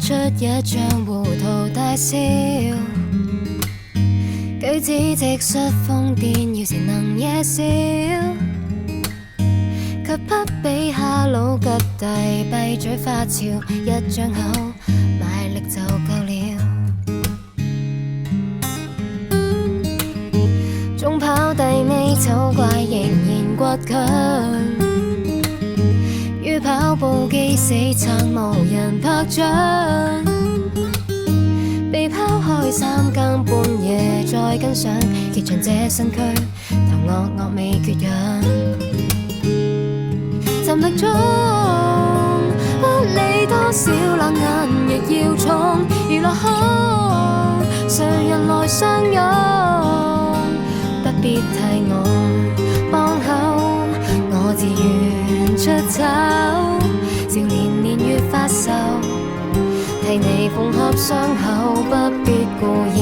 出一張糊塗大笑，舉止直率瘋癲，要是能夜笑，卻不比哈佬吉弟閉嘴花俏，一張口賣力就夠了。中跑低尾醜怪仍然倔強，於跑步機死撐無人拍掌，被拋開3更半夜再跟上，結盡這身軀，頭惡惡未缺氧。沉溺中，不理多少冷眼亦要衝，娛樂空，誰人來相擁？不必替我幫口，我自願出醜，少年年月發愁，替你縫合傷口，不必故意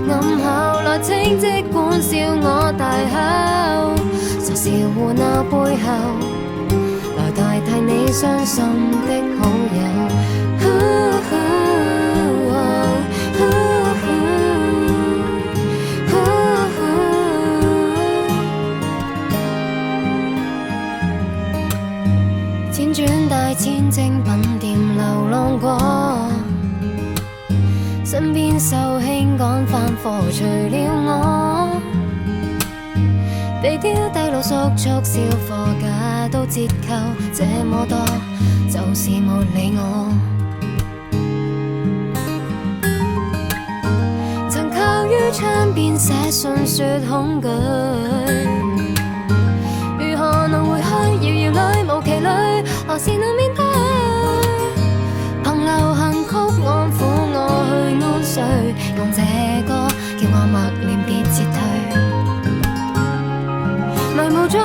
暗後來請即管笑我大口，傻笑胡鬧背後，來代替你傷心的好友。輾轉大千精品店流浪過，身邊壽興趕飯貨除了我，被丟低露宿促銷貨價都折扣，這麼多就是沒理我。曾靠於窗邊寫信說恐懼，如何能回去？遙遙裏無期裏，何時能面對？憑流行曲安撫我去安睡，用這歌叫我默念別撤退。迷霧中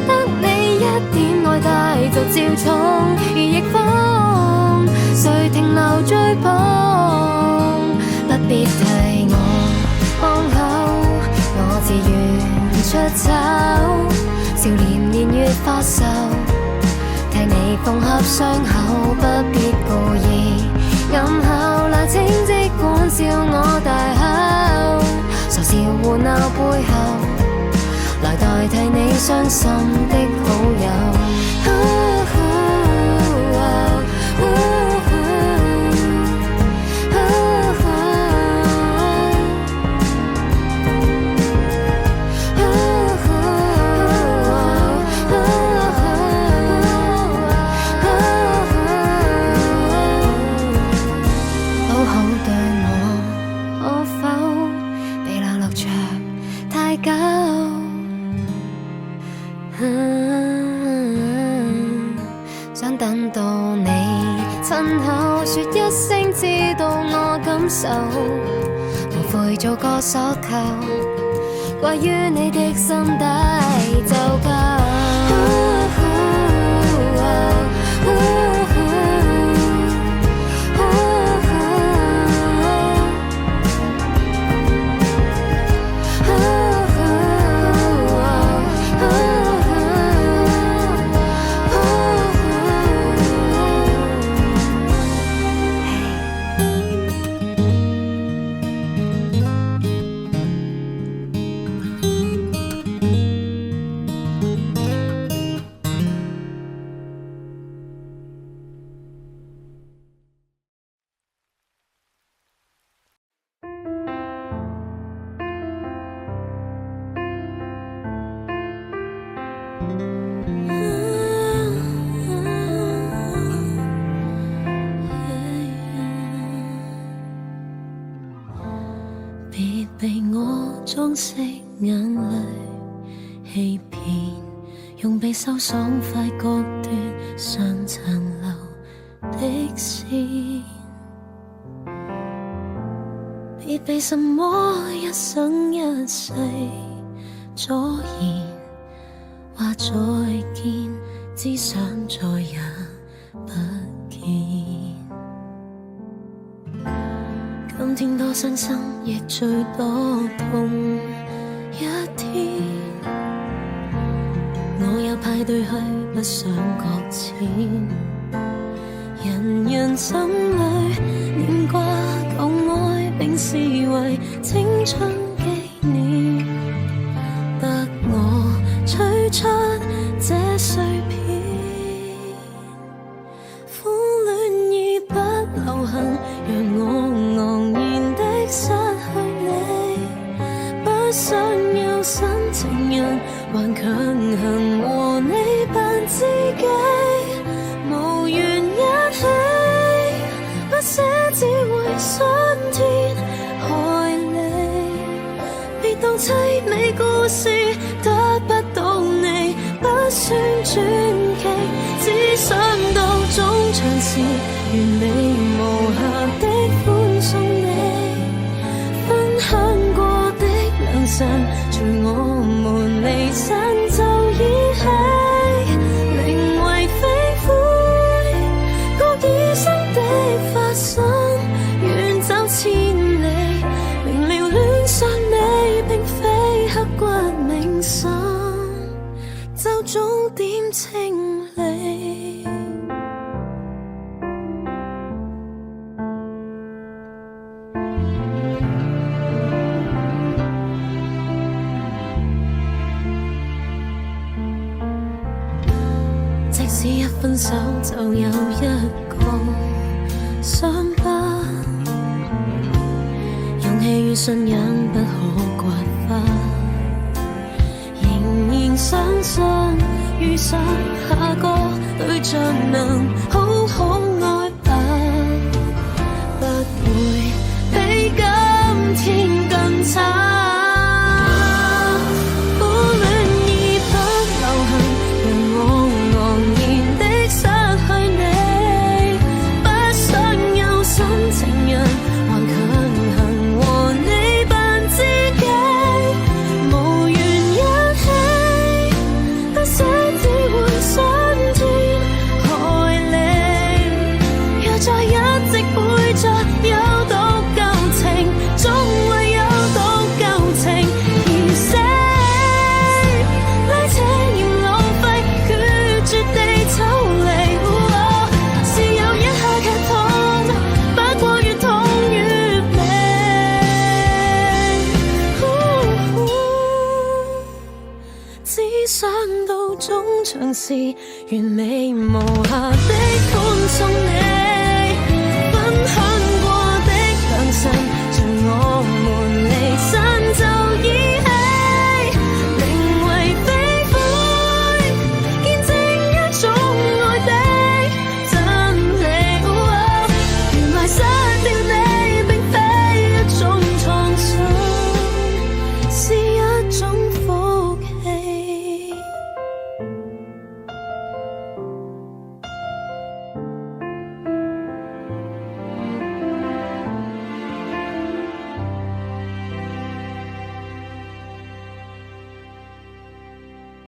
得你一點愛戴就照衝，如逆風誰停留追捧？不必替我幫口，我自願出醜，少年年月發愁，替你縫合傷口，不必故意暗後來請即管笑我大口，傻笑胡鬧背後，來代替你傷心的好友。好好對我，可否被冷落着太久？想等到你親口說一聲知道我感受，無悔做個所求，關於你的心底就夠。別被我裝飾眼淚欺騙，用匕首爽快割斷尚殘留的線，別被什麼一生一世阻延，話再見，只想再也不見。今天多傷心，亦最多痛一天。我有派對去，不想擱淺。人人人心裏念掛舊愛，並視為青春紀念。得我吹出這碎片，苦戀已不流行，讓我昂然的失去你。不想有新情人，還強行和你扮知己，無緣一起，不捨只會傷天害理。別當凄美故事得不到你，不算傳奇。只想到中場時，完美無瑕的歡送你，分享過的良辰，隨我們離散就已起，寧為飛灰，各以心的發生，遠走千里，明了戀上你並非刻骨銘心，就早點清理。即使一分手就有一個傷疤，勇氣與信仰不可刮花，仍然相信遇上下個對象能好好愛吧，不會比今天更差。想到中場時，完美無瑕的歡送你。